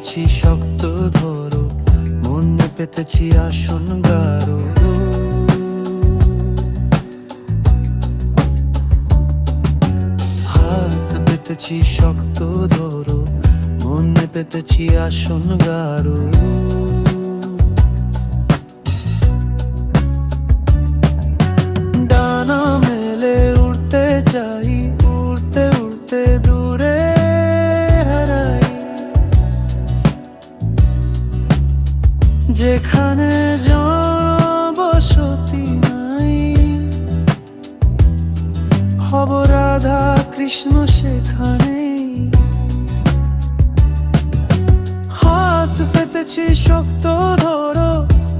পেতেছি শক্ত ধরো, মনে পেতেছি আসন গারো। হাত পেতেছি শক্ত ধরো, মনে পেতেছি আসন গারো। ডানা মেলে উড়তে চাই, উড়তে উড়তে দূরে হারাই, যেখানে বসতি নাই। হব রাধা কৃষ্ণ সেখানে। হাত পেতেছি শক্ত ধরো,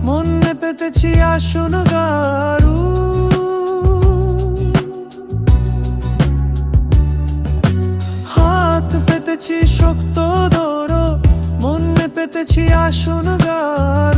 মনে পেতেছি আসন গারু। হাত পেতেছি শক্ত ধরো, মনে পেতেছি আসন গারু।